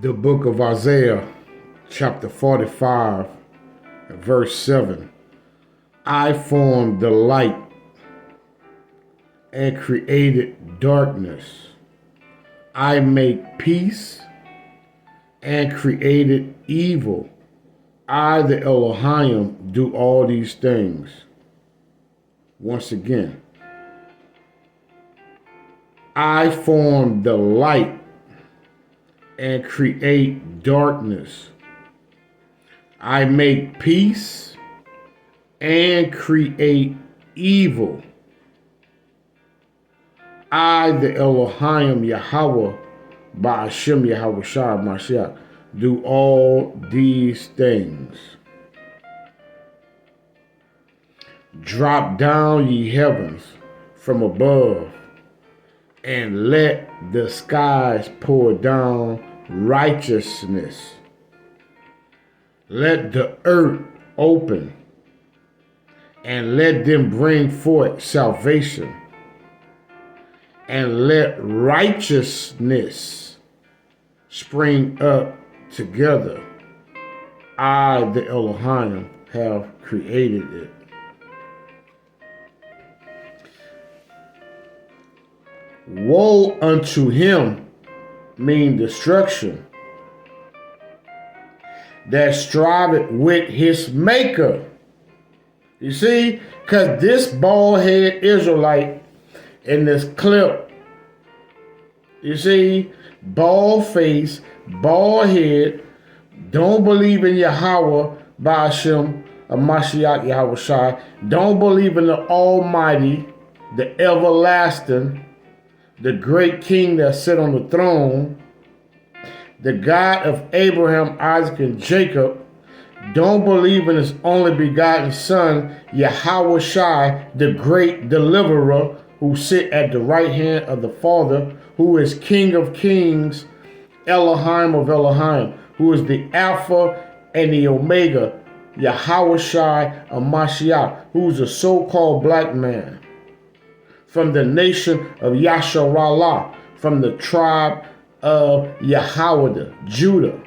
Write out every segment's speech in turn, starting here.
The book of Isaiah, chapter 45, verse 7. I formed the light and created darkness. I make peace and created evil. I, the Elohim, do all these things. Once again, I form the light and create darkness. I make peace and create evil. I, the Elohim Yahweh, Ba'ashem Yahweh Shah Mashiach, do all these things. Drop down, ye heavens, from above, and let the skies pour down righteousness. Let the earth open, and let them bring forth salvation, and let righteousness spring up together. I, the Elohim, have created it. Woe unto him, mean destruction, that striveth with his maker. You see, because this bald head Israelite in this clip, you see, bald face, bald head, don't believe in Yahweh, Ba'ashem, Mashiach Yahweh Shai, don't believe in the Almighty, the everlasting, the great king that sit on the throne, the God of Abraham, Isaac, and Jacob, don't believe in his only begotten son, Yahweh Shai, the great deliverer, who sit at the right hand of the Father, who is King of kings, Elohim of Elohim, who is the Alpha and the Omega, Yahweh Shai of Mashiach, who is a so-called black man, from the nation of Yasharallah, from the tribe of Yahweh, Judah.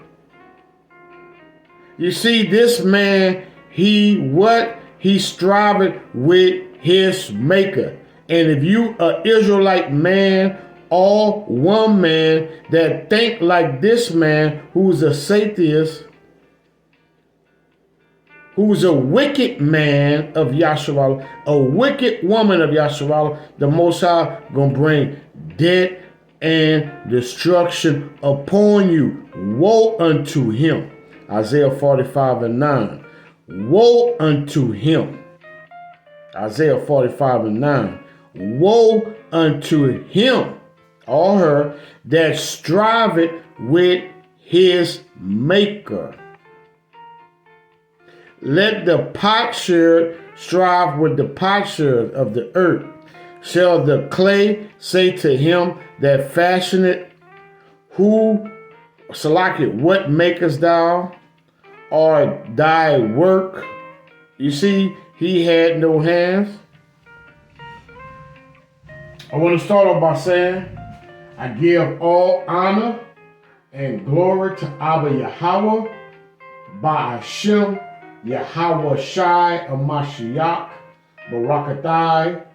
You see, this man, he striving with his maker. And if you an Israelite man or one man that think like this man, who's a Satanist, who's a wicked man of Yasharallah, a wicked woman of Yasharallah, the Most High gonna bring death and destruction upon you. Woe unto him. Isaiah 45 and 9. Woe unto him. Isaiah 45 and 9. Woe unto him or her that striveth with his maker. Let the potsherd strive with the potsherd of the earth. Shall the clay say to him that fashioned it, who, Salakit, what makest thou? Or thy work? You see, he had no hands. I want to start off by saying, I give all honor and glory to Abba Yahweh, Ba'ashem, Yahweh Shai of Mashiach, Barakatai,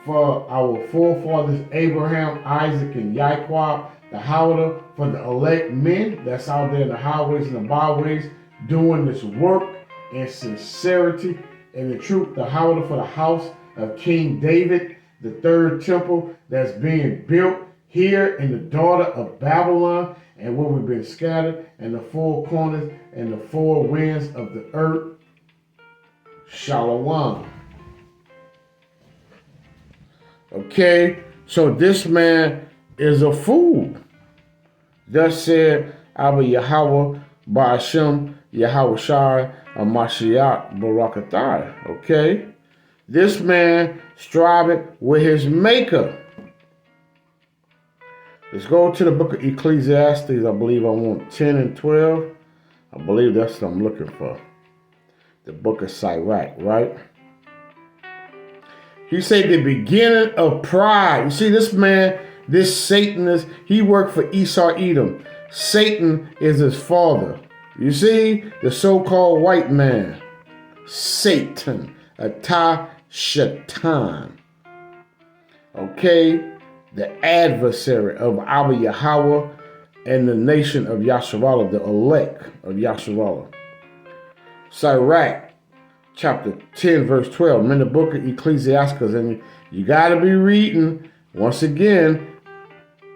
for our forefathers Abraham, Isaac, and Yaakov, the Howdah, for the elect men that's out there in the highways and the byways doing this work in sincerity and the truth. The Howdah for the house of King David, the third temple that's being built here in the daughter of Babylon, and where we've been scattered, and the four corners and the four winds of the earth. Shalom. Okay, so this man is a fool. Thus said Abba Yahweh, Ba'ashem, Yahweh Shai, Mashiach, Barakatai. Okay, this man striving with his maker. Let's go to the book of Ecclesiastes. I believe I want 10 and 12. I believe that's what I'm looking for. The book of Sirach, right? He said the beginning of pride. You see, this man, this Satanist, he worked for Esau Edom. Satan is his father. You see, the so-called white man, Satan, Shaitan. Okay, the adversary of our Yahweh and the nation of Yasharallah, the elect of Yasharallah. Sirach, chapter 10, verse 12. I'm in the book of Ecclesiastes, and you got to be reading, once again,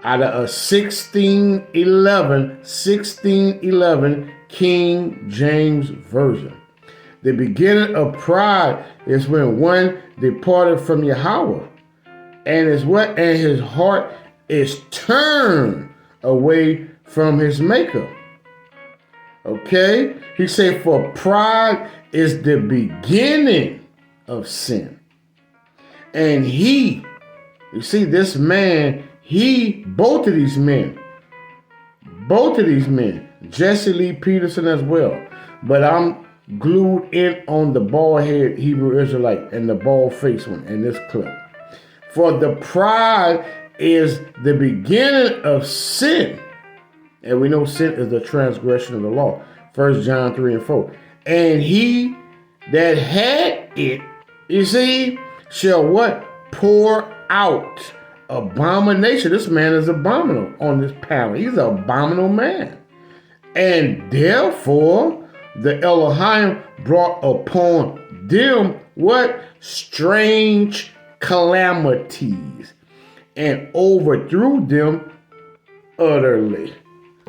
out of a 1611 King James Version. The beginning of pride is when one departed from Yahweh, and his heart is turned away from his maker. Okay? He said, for pride is the beginning of sin. And you see, this man, both of these men, Jesse Lee Peterson as well, but I'm glued in on the bald-headed Hebrew Israelite and the bald-faced one in this clip. For the pride is the beginning of sin. And we know sin is the transgression of the law. 1 John 3 and 4. And he that had it, you see, shall what? Pour out abomination. This man is abominable on this panel. He's an abominable man. And therefore, the Elohim brought upon them what? Strange calamities, and overthrew them utterly.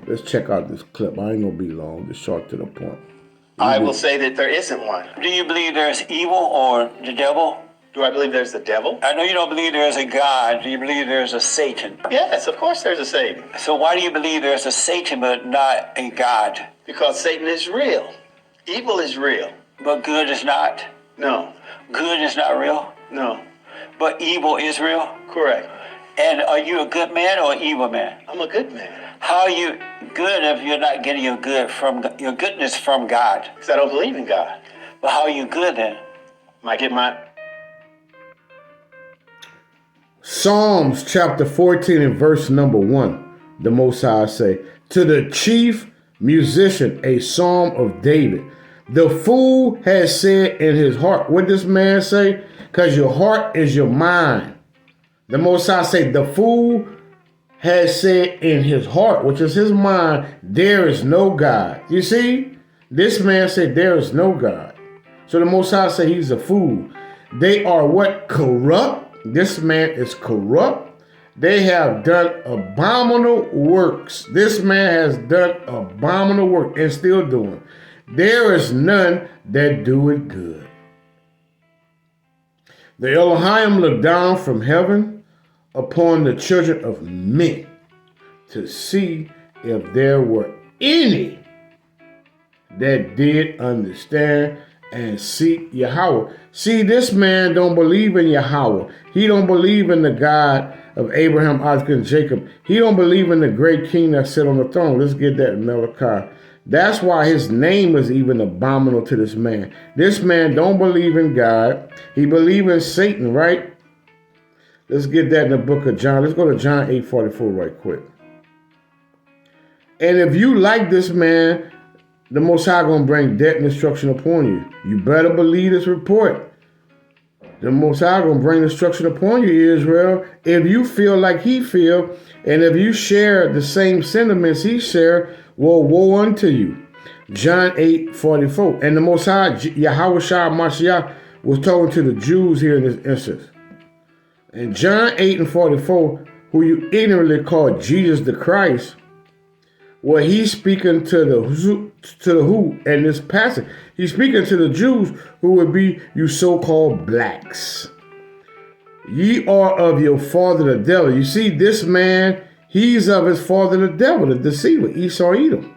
Let's check out this clip. I ain't gonna be long, just short to the point. I will say that there isn't one. Do you believe there's evil or the devil? Do I believe there's the devil? I know you don't believe there's a God. Do you believe there's a Satan? Yes, of course there's a Satan. So why do you believe there's a Satan but not a God? Because Satan is real. Evil is real. But good is not? No. Good is not real? No. But evil is real? Correct. And are you a good man or an evil man? I'm a good man. How are you good if you're not getting your goodness from God? Because I don't believe in God. But how are you good then? I get my... Psalms chapter 14 and verse number 1. The Most High say, to the chief musician, a psalm of David. The fool has said in his heart. What does man say? Because your heart is your mind. The Most High say, the fool has said in his heart, which is his mind, there is no God. You see, this man said there is no God. So the Most High say he's a fool. They are what? Corrupt. This man is corrupt. They have done abominable works. This man has done abominable work and still doing. There is none that do it good. The Elohim looked down from heaven upon the children of men to see if there were any that did understand and seek Yahweh. See, this man don't believe in Yahweh. He don't believe in the God of Abraham, Isaac, and Jacob. He don't believe in the great king that sat on the throne. Let's get that in Malachi. That's why his name is even abominable to this man. This man don't believe in God. He believes in Satan, right? Let's get that in the book of John. Let's go to John 8:44 right quick. And if you like this man, the Most High going to bring death and destruction upon you. You better believe this report. The Most High going to bring destruction upon you, Israel, if you feel like he feel, and if you share the same sentiments he share, well, woe unto you. John 8:44. And the Most High, Yahweh Shah Mashiach, was talking to the Jews here in this instance. In John 8:44, who you ignorantly call Jesus the Christ, well, he's speaking to the who in this passage. He's speaking to the Jews who would be you so-called blacks. Ye are of your father the devil. You see, this man, he's of his father the devil, the deceiver, Esau Edom.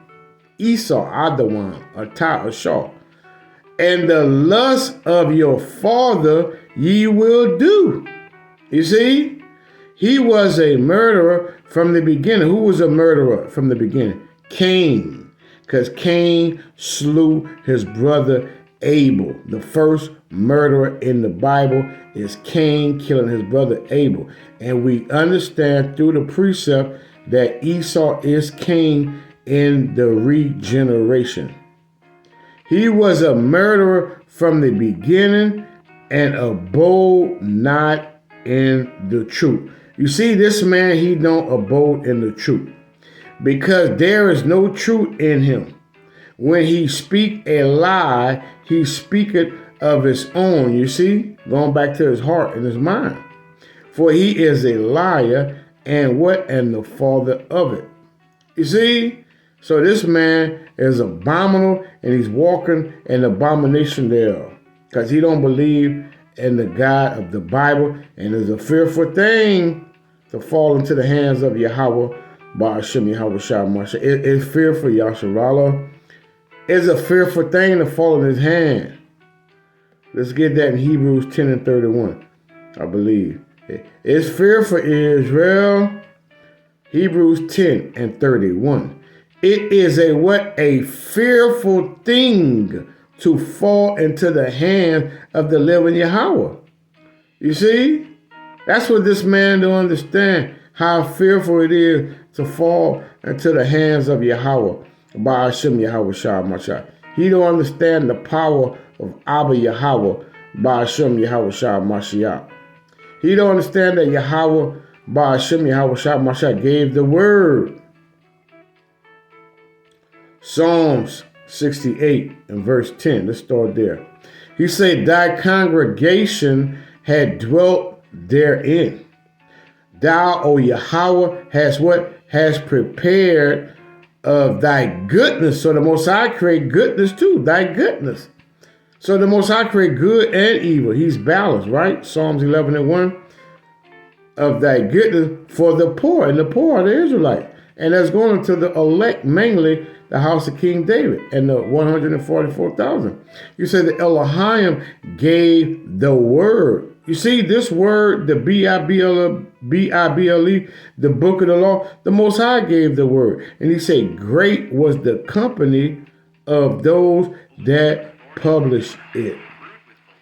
Esau, Adawan, Atah, Ashar. And the lust of your father ye will do. You see, he was a murderer from the beginning. Who was a murderer from the beginning? Cain. Because Cain slew his brother Abel. The first murderer in the Bible is Cain killing his brother Abel. And we understand through the precept that Esau is king in the regeneration. He was a murderer from the beginning and abode not in the truth. You see, this man, he don't abode in the truth because there is no truth in him. When he speak a lie, he speaketh of his own, you see, going back to his heart and his mind. For he is a liar and what? And the father of it. You see? So this man is abominable and he's walking in abomination thereof because he don't believe in the God of the Bible, and it's a fearful thing to fall into the hands of Yahweh, Ba'ashem Yahweh Shah Masha. It's fearful, Yasharallah. It's a fearful thing to fall in his hand. Let's get that in Hebrews 10 and 31, I believe. It's fearful, Israel. Hebrews 10 and 31. It is a what? A fearful thing to fall into the hand of the living Yahweh. You see? That's what this man don't understand, how fearful it is to fall into the hands of Yahweh. Ba'ashem Yahweh Shah Masha. He don't understand the power of Abba Yahweh, Ba'ashem Yahweh Shah Mashiach. He don't understand that Yahweh, Ba'ashem Yahweh Shah Masha gave the word. Psalms 68 and verse 10. Let's start there. He said, thy congregation had dwelt therein. Thou, O Yahweh, has what? Has prepared of thy goodness. So the Most High create goodness too, thy goodness. So the Most High create good and evil. He's balanced, right? Psalms 11 and 1. Of thy goodness for the poor, and the poor are the Israelites. And that's going to the elect, mainly the house of King David and the 144,000. You said that Elohim gave the word. You see, this word, the B-I-B-L-E, the book of the law, the Most High gave the word. And he said, great was the company of those that published it.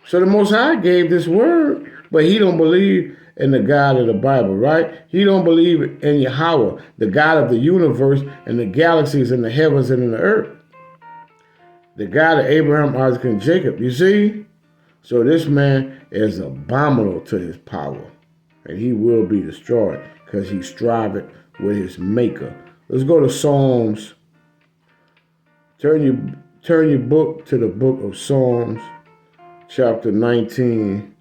So the Most High gave this word, but he don't believe in the God of the Bible, right? He don't believe in Yahweh, the God of the universe and the galaxies and the heavens and in the earth. The God of Abraham, Isaac, and Jacob, you see? So this man is abominable to his power, and he will be destroyed because he striveth with his maker. Let's go to Psalms. Turn your book to the book of Psalms, chapter 19,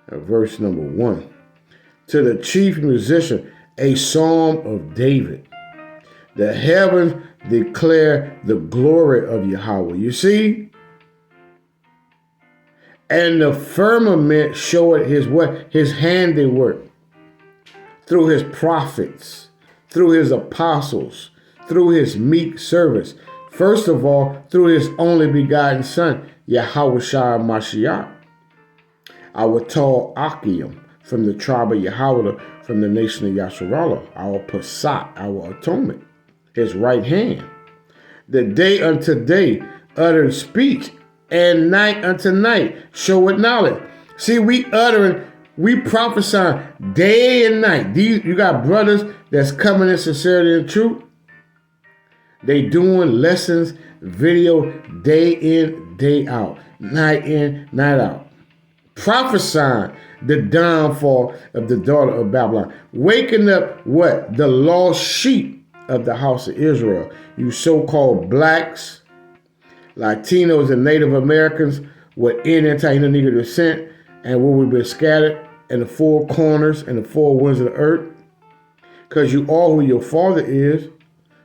verse number 1. To the chief musician, a psalm of David. The heavens declare the glory of Yahweh. You see? And the firmament showeth his what? His handiwork. Through his prophets, through his apostles, through his meek servants. First of all, through his only begotten son, Yahweh Shah Mashiach. Our tall Achium, from the tribe of Yahweh, from the nation of Yasharallah, our Passat, our atonement, his right hand. The day unto day uttered speech, and night unto night showeth knowledge. See, we prophesying day and night. You got brothers that's coming in sincerity and truth. They doing lessons, video, day in, day out, night in, night out. Prophesying the downfall of the daughter of Babylon. Waking up what? The lost sheep of the house of Israel. You so-called blacks, Latinos, and Native Americans with anti-Negro descent, and where we've been scattered in the four corners and the four winds of the earth. Because you are who your father is.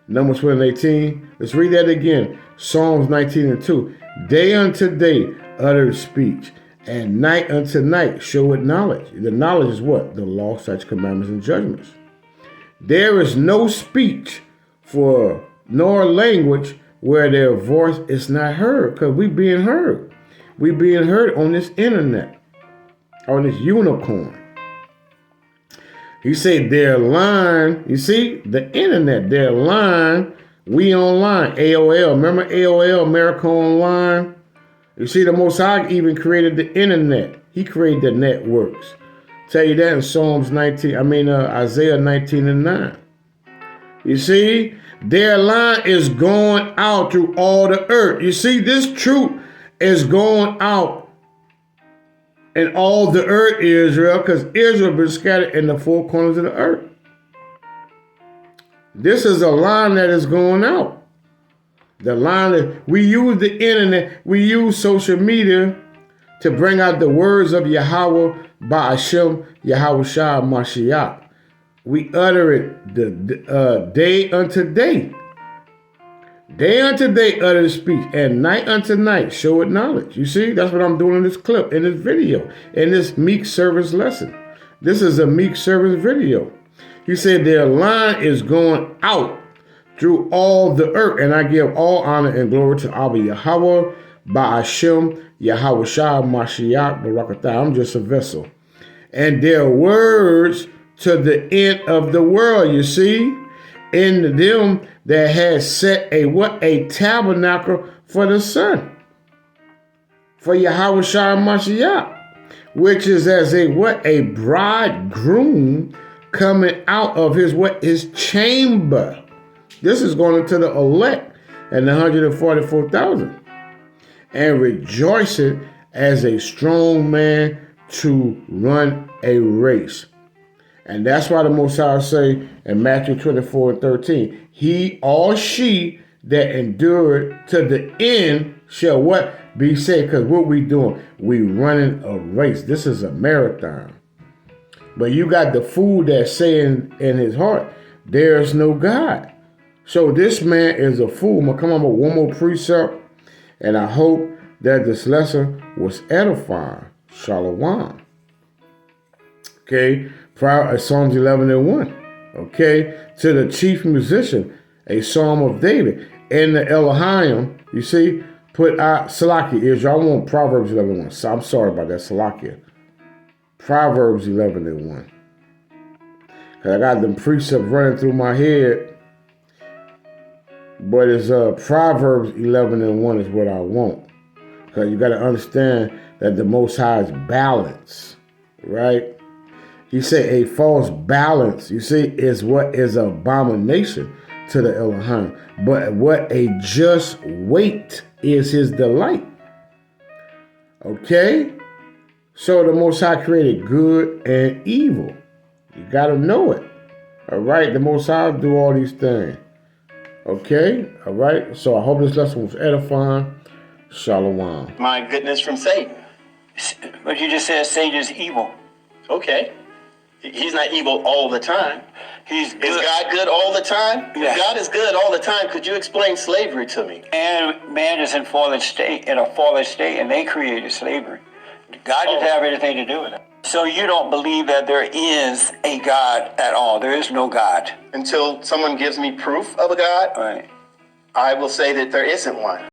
Numbers 18. Let's read that again. Psalms 19 and 2. Day unto day uttered speech, and night unto night showeth knowledge. The knowledge is what? The law, such commandments, and judgments. There is no speech nor language where their voice is not heard, because we being heard. We being heard on this internet, on this unicorn. He said their line, you see, the internet, their line, we online, AOL. Remember AOL, America Online? You see, the Most High even created the internet. He created the networks. Tell you that in Isaiah 19 and 9. You see, their line is going out through all the earth. You see, this truth is going out in all the earth, Israel, because Israel been scattered in the four corners of the earth. This is a line that is going out. The line that we use the internet, we use social media to bring out the words of Yahweh Ba'ashem Yahweh Shah Mashiach. We utter it the day unto day. Day unto day utter the speech, and night unto night show it knowledge. You see, that's what I'm doing in this clip, in this video, in this meek servant's lesson. This is a meek servant's video. He said their line is going out through all the earth, and I give all honor and glory to Abba Yahweh, Ba'ashem, Yahweh Shah, Mashiach, Barakatah. I'm just a vessel. And their words to the end of the world, you see, in them that has set a tabernacle for the sun, for Yahweh Shah Mashiach, which is as a bridegroom coming out of his chamber. This is going into the elect and the 144,000, and rejoicing as a strong man to run a race. And that's why the Most High say in Matthew 24:13, he or she that endured to the end shall what? Be saved. Because what we doing? We running a race. This is a marathon. But you got the fool that's saying in his heart, there's no God. So this man is a fool. I'm going to come on with one more precept, and I hope that this lesson was edifying. Shalom. Okay, Psalms 11:1. Okay, to the chief musician, a psalm of David. And the Elohim, you see, put Salakia is y'all want Proverbs 11:1. So I'm sorry about that, Salakia. Proverbs 11:1. Cause I got them precepts running through my head, but it's Proverbs 11:1 is what I want. Cause you got to understand that the Most High is balance, right? He said a false balance, you see, is what is abomination to the Elohim. But what a just weight is his delight. Okay? So the Most High created good and evil. You got to know it. All right? The Most High do all these things. Okay? All right? So I hope this lesson was edifying. Shalom. My goodness from Satan. But you just said Satan is evil. Okay. He's not evil all the time. He's good. Is God good all the time? Yeah. If God is good all the time, could you explain slavery to me? And man is in a fallen state, and they created slavery. God didn't have anything to do with it. So you don't believe that there is a God at all. There is no God. Until someone gives me proof of a God, Right. I will say that there isn't one.